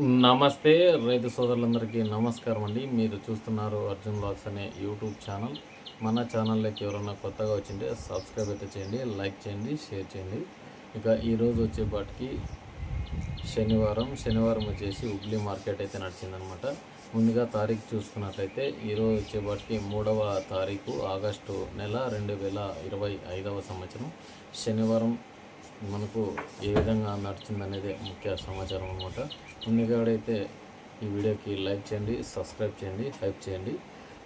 నమస్తే రైతు సోదరులందరికీ నమస్కారం అండి. మీరు చూస్తున్నారు అర్జున్ బ్లాగ్స్ అనే యూట్యూబ్ ఛానల్. మన ఛానల్లోకి ఎవరైనా కొత్తగా వచ్చింటే సబ్స్క్రైబ్ అయితే చేయండి, లైక్ చేయండి, షేర్ చేయండి. ఇక ఈరోజు వచ్చేపాటికి శనివారం వచ్చేసి హుబ్లీ మార్కెట్ అయితే నడిచిందనమాట. ముందుగా తారీఖు చూసుకున్నట్లయితే ఈరోజు వచ్చేపాటికి 3వ తారీఖు ఆగస్టు నెల 2025వ సంవత్సరం శనివారం మనకు ఏ విధంగా నడిచిందనేది ముఖ్య సమాచారం అనమాట. ముందుగాడైతే ఈ వీడియోకి లైక్ చేయండి, సబ్స్క్రైబ్ చేయండి, హైప్ చేయండి.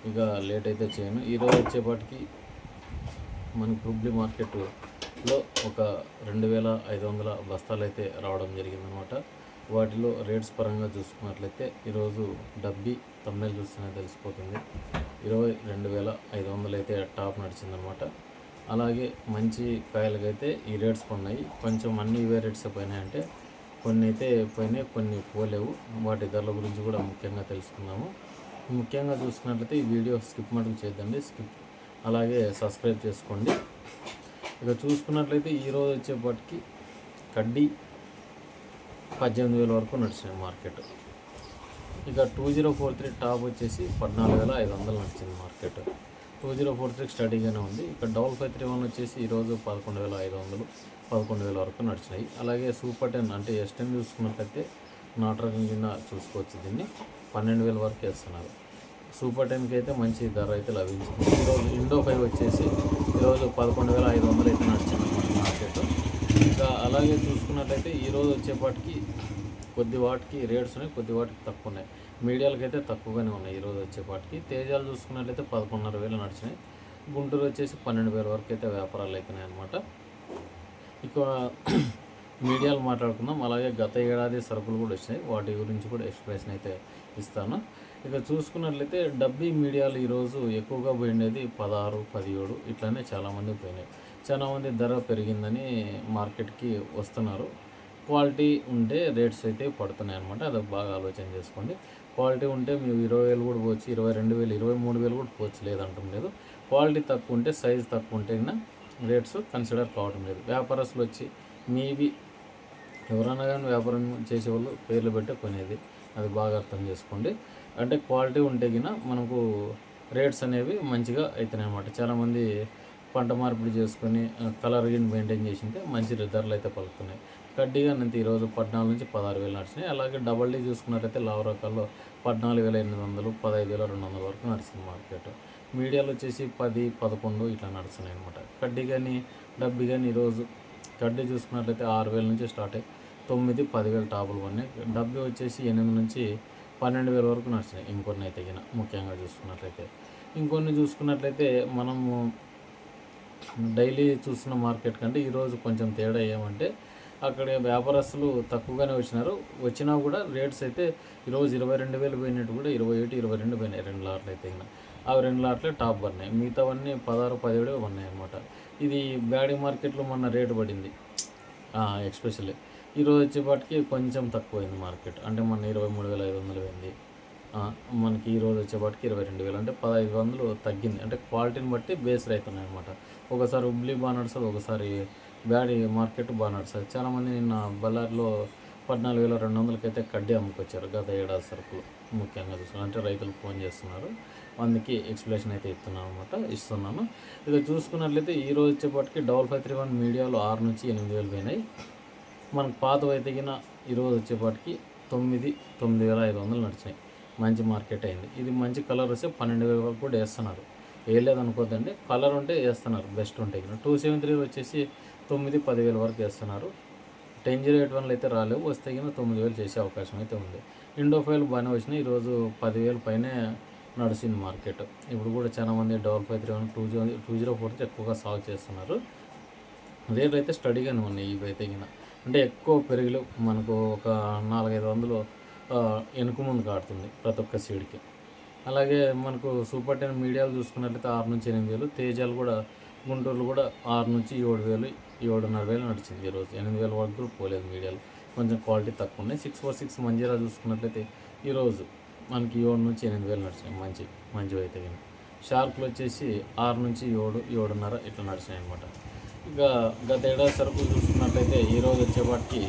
ఇక లేట్ అయితే చేయను. ఈరోజు వచ్చేపాటికి మనకు హుబ్లీ మార్కెట్లో ఒక 2500 బస్తాలు అయితే రావడం జరిగిందనమాట. వాటిలో రేట్స్ పరంగా చూసుకున్నట్లయితే ఈరోజు డబ్బీ తమిళ చూస్తూనే తెలిసిపోతుంది, 22,500 అయితే టాప్ నడిచిందనమాట. అలాగే మంచి కాయలకైతే ఈ రేట్స్ ఉన్నాయి. కొంచెం అన్ని ఇవే రేట్స్ పోయినాయంటే కొన్ని అయితే పోయినాయి, కొన్ని పోలేవు. వాటి ధరల గురించి కూడా ముఖ్యంగా తెలుసుకున్నాము. ముఖ్యంగా చూసుకున్నట్లయితే ఈ వీడియో స్కిప్ మటుకు చేద్దండి, అలాగే సబ్స్క్రైబ్ చేసుకోండి. ఇక చూసుకున్నట్లయితే ఈరోజు వచ్చేపాటికి కడ్డీ 18,000 వరకు నడిచింది మార్కెట్. ఇక 2043 టాప్ వచ్చేసి 14,500 నడిచింది మార్కెట్. 2043 స్టడీగానే ఉంది. ఇక్కడ 5531 వచ్చేసి ఈరోజు 11,500, 11,000 వరకు నడిచినాయి. అలాగే సూపర్ 10 అంటే S10 చూసుకున్నట్లయితే నాటరకం కింద చూసుకోవచ్చు. దీన్ని 12,000 వరకు వేస్తున్నారు. సూపర్ 10కి అయితే మంచి ధర అయితే లభించింది. ఈరోజు ఇండో 5 వచ్చేసి ఈరోజు 11,500 అయితే నడిచింది మార్కెట్. ఇంకా అలాగే చూసుకున్నట్లయితే ఈరోజు వచ్చేపాటికి కొద్ది వాటికి రేట్స్ ఉన్నాయి, కొద్ది వాటికి తక్కువ ఉన్నాయి. మీడియాలకి అయితే తక్కువగానే ఉన్నాయి ఈరోజు వచ్చేపాటికి. తేజాలు చూసుకున్నట్లయితే 11,500 నడిచినాయి. గుంటూరు వచ్చేసి 12,000 వరకు అయితే వ్యాపారాలు అవుతున్నాయి అన్నమాట. ఇక మీడియాలు మాట్లాడుకుందాం. అలాగే గత ఏడాది సరుకులు కూడా వచ్చినాయి, వాటి గురించి కూడా ఎక్స్ప్లెనేషన్ అయితే ఇస్తాను. ఇక చూసుకున్నట్లయితే డబ్బీ మీడియాలు ఈరోజు ఎక్కువగా పోయిండేది 16, 17 ఇట్లానే చాలామంది పోయినాయి. చాలామంది ధర పెరిగిందని మార్కెట్కి వస్తున్నారు. క్వాలిటీ ఉంటే రేట్స్ అయితే పడుతున్నాయి అనమాట. అది బాగా ఆలోచన చేసుకోండి. క్వాలిటీ ఉంటే మీరు 20,000 కూడా పోవచ్చు, 22,000, 23,000 కూడా పోవచ్చు, లేదంటాం లేదు. క్వాలిటీ తక్కువ ఉంటే, సైజ్ తక్కువ ఉంటే రేట్స్ కన్సిడర్ కావడం లేదు. వ్యాపారస్తులు వచ్చి మీవి ఎవరైనా కానీ వ్యాపారం చేసేవాళ్ళు పేర్లు పెట్టి కొనేది, అది బాగా అర్థం చేసుకోండి. అంటే క్వాలిటీ ఉంటే మనకు రేట్స్ అనేవి మంచిగా అవుతున్నాయి అన్నమాట. చాలామంది పంట మార్పిడి చేసుకొని కలర్ గిన్ మెయింటైన్ చేసింటే మంచి ధరలు అయితే పలుకుతున్నాయి. కడ్డీగా అంతే ఈరోజు 14 నుంచి 16,000 నడిచినాయి. అలాగే డబల్ డీ చూసుకున్నట్టయితే లావు రకాల్లో 14,800, 15,200 వరకు నడిచింది మార్కెట్. మీడియాలో వచ్చేసి 10, 11 ఇట్లా నడుస్తున్నాయి అనమాట. కడ్డీ కానీ డబ్బీ కానీ ఈరోజు కడ్డీ చూసుకున్నట్లయితే 6,000 నుంచి స్టార్ట్ అయ్యి 9, 10,000 టాపులు ఉన్నాయి. డబ్బీ వచ్చేసి 8 నుంచి 12,000 వరకు నడిచినాయి. ఇంకొన్ని అయితే ముఖ్యంగా చూసుకున్నట్లయితే ఇంకొన్ని చూసుకున్నట్లయితే మనము డైలీ చూస్తున్న మార్కెట్ కంటే ఈరోజు కొంచెం తేడా ఏమంటే అక్కడ వ్యాపారస్తులు తక్కువగానే వచ్చినా కూడా రేట్స్ అయితే ఈరోజు 22,000 పోయినట్టు కూడా 21, 22 పోయినాయి. 2 లాట్లు అయితే అవి 2 లాట్లే టాప్ పడినాయి. మిగతావన్నీ 16, 17 ఉన్నాయి అనమాట. ఇది బ్యాడీ మార్కెట్లో మొన్న రేటు పడింది ఎక్స్పెషల్లీ. ఈరోజు వచ్చేపాటికి కొంచెం తక్కువైంది మార్కెట్. అంటే మొన్న 23,500 పోయింది. మనకి ఈరోజు వచ్చేపాటికి 22,000 అంటే 1,500 తగ్గింది. అంటే క్వాలిటీని బట్టి బేస్ అవుతున్నాయి అనమాట. ఒకసారి హుబ్లీ బాగా నడుస్తుంది, ఒకసారి బ్యాడీ మార్కెట్ బాగా నడుస్తుంది. చాలామంది నిన్న బళ్ళారిలో 14,200 అయితే కడ్డీ అమ్ముకొచ్చారు గత ఏడాది సరుకులు. ముఖ్యంగా చూస్తున్నారు అంటే రైతులు ఫోన్ చేస్తున్నారు, అందుకే ఎక్స్ప్లెనేషన్ అయితే ఇస్తున్నాను. ఇక చూసుకున్నట్లయితే ఈరోజు వచ్చేపాటికి 5531 మీడియాలో 6 నుంచి 8,000 పోయినాయి. మనకు పాతవి అయితే ఈరోజు వచ్చేపాటికి 9,500 నడిచినాయి. మంచి మార్కెట్ అయింది. ఇది మంచి కలర్ వస్తే 12,000 వరకు కూడా వేస్తున్నారు. వేయలేదనుకోద్దండి, కలర్ ఉంటే వేస్తున్నారు, బెస్ట్ ఉంటాయి. 273 వచ్చేసి 9, 10,000 వరకు వేస్తున్నారు. 10,081 అయితే రాలేవు, వస్తే 9,000 చేసే అవకాశం అయితే ఉంది. ఇండో 5 బాగానే వచ్చినాయి. ఈరోజు 10,000 పైనే నడిచింది మార్కెట్. ఇప్పుడు కూడా చాలామంది 5531, 2043 ఎక్కువగా సాగు చేస్తున్నారు. రేట్లు అయితే స్టడీగానే ఉన్నాయి. ఇవి అయితే అంటే ఎక్కువ పెరిగిలు మనకు ఒక 400-500 వెనుక ముందు కాడుతుంది ప్రతి ఒక్క సీడ్కి. అలాగే మనకు సూపర్ 10 మీడియాలు చూసుకున్నట్లయితే 6 నుంచి 8,000. తేజాలు కూడా గుంటూరులో కూడా 6 నుంచి 7,000, 7,500 నడిచింది. ఈరోజు 8,000 వరకు కూడా పోలేదు. మీడియాలు కొంచెం క్వాలిటీ తక్కువ ఉన్నాయి. 646 మంజీరా చూసుకున్నట్లయితే ఈరోజు మనకి 7 నుంచి 8,000 నడిచినాయి. మంచివి అయితే షార్క్లు వచ్చేసి 6 నుంచి 7, 7.5 ఇట్లా నడిచినాయి అనమాట. ఇక గత ఏడాది సరుకులు చూసుకున్నట్లయితే ఈరోజు వచ్చేపాటికి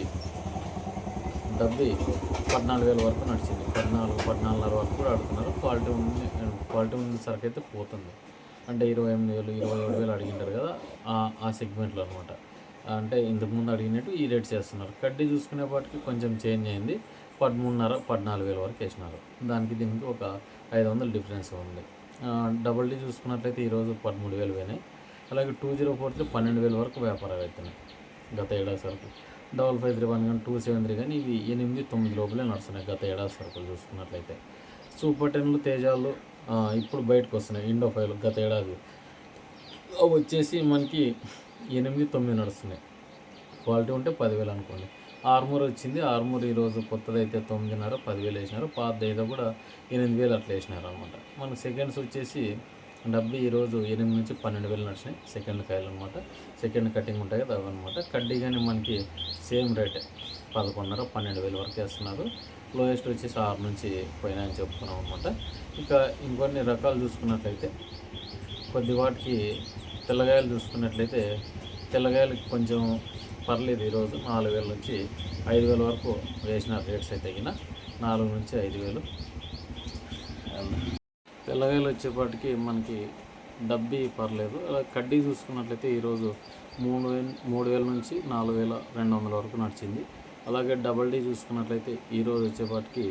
డబ్బి 14,000 వరకు నడిచింది. 14,500 వరకు కూడా అడుగుతున్నారు. క్వాలిటీ ఉన్న సరుకు అయితే పోతుంది. అంటే 28,000, 27,000 అడిగింటారు కదా, ఆ సెగ్మెంట్లో అనమాట. అంటే ఇంతకుముందు అడిగినట్టు ఈ రేట్ చేస్తున్నారు. కడ్డీ చూసుకునేపాటికి కొంచెం చేంజ్ అయింది. 13,500, 14,000 వరకు వేసినారు. దానికి దీనికి ఒక 500 డిఫరెన్స్ ఉంది. డబల్ డీ చూసుకున్నట్లయితే ఈరోజు 13,000 పోయినాయి. అలాగే 2043 12,000 వరకు వ్యాపారాలు అవుతున్నాయి గత ఏడాది సరుకు. 5531 కానీ 273 కానీ ఇవి 8-9 లోపలే నడుస్తున్నాయి గత ఏడాది సరుకులు చూసుకున్నట్లయితే. సూపర్ 10లు, తేజాలు ఇప్పుడు బయటకు వస్తున్నాయి. ఇండో 5 గత ఏడాది అవి వచ్చేసి మనకి 8-9 నడుస్తున్నాయి. క్వాలిటీ ఉంటే 10,000 అనుకోండి. ఆర్మూర్ వచ్చింది. ఆర్మూర్ ఈరోజు కొత్తదైతే 9,500, 10,000 వేసినారు. పాతది అయితే కూడా 8,000 అట్లా వేసినారు అనమాట. మనకు సెకండ్స్ వచ్చేసి డబ్బి ఈరోజు 8-12,000 నడిచినాయి. సెకండ్ కాయలు అనమాట. సెకండ్ కటింగ్ ఉంటాయి కదా అవన్నమాట. కడ్డీ కానీ మనకి సేమ్ రేటే 11,500, 12,000 వరకు వేస్తున్నారు. లోయెస్ట్ వచ్చేసి 6 నుంచి పోయినాయని చెప్పుకున్నాం అనమాట. ఇక ఇంకొన్ని రకాలు చూసుకున్నట్లయితే కొద్ది వాటికి తెల్లగాయలు చూసుకున్నట్లయితే తెల్లగాయలకి కొంచెం పర్లేదు. ఈరోజు 4,000 నుంచి 5,000 వరకు వేసిన రేట్స్ అయితే తగిన 4 నుంచి 5,000. తెల్లగాయలు వచ్చేపాటికి మనకి డబ్బి పర్లేదు. అలా కడ్డీ చూసుకున్నట్లయితే ఈరోజు 3,000 నుంచి 4,200 వరకు నడిచింది. అలాగే డబల్ డీ చూసుకున్నట్లయితే ఈరోజు వచ్చేపాటికి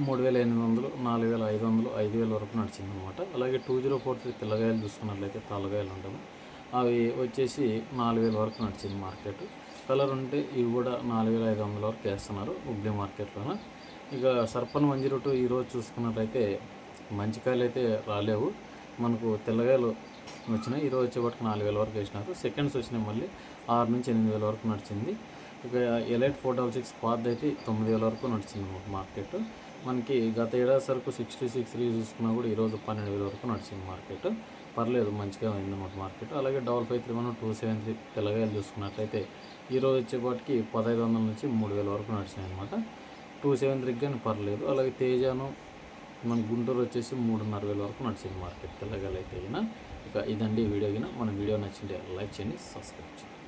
3,800, 4,500, 5,000 వరకు నడిచింది అనమాట. అలాగే 2043 తెల్లగాయలు చూసుకున్నట్లయితే తెల్లగాయలు ఉంటాము, అవి వచ్చేసి 4,000 వరకు నడిచింది మార్కెట్. కలర్ ఉంటే ఇవి కూడా 4,500 వరకు వేస్తున్నారు హుబ్లీ మార్కెట్లోన. ఇక సర్పన్ 102 ఈరోజు చూసుకున్నట్లయితే మంచి కాయలు అయితే రాలేవు. మనకు తెల్లగాయలు వచ్చినాయి. ఈరోజు వచ్చేపాటికి 4,000 వరకు వేసినారు. సెకండ్స్ వచ్చినాయి మళ్ళీ 6 నుంచి 8,000 వరకు నడిచింది. ఇక ఎలైట్ 466 పాత్ అయితే 9,000 వరకు నడిచింది మార్కెట్. మనకి గత ఏడాది సరుకు 6063 చూసుకున్నా కూడా ఈరోజు 12,000 వరకు నడిచింది మార్కెట్. పర్లేదు, మంచిగా అయిందన్నమాట మార్కెట్. అలాగే 5531, 273 తెల్లగాయలు చూసుకున్నట్లయితే ఈరోజు వచ్చేపాటికి 1,500 నుంచి 3,000 వరకు నడిచినాయి అనమాట. 273 కానీ పర్లేదు. అలాగే తేజాను మన గుంటూరు వచ్చేసి 3,500 వరకు నడిచింది మార్కెట్ తెల్లగాయలు అయితే. ఇక ఇదండి వీడియో. మన వీడియో నచ్చింటే లైక్ చేయండి, సబ్స్క్రైబ్ చేయండి.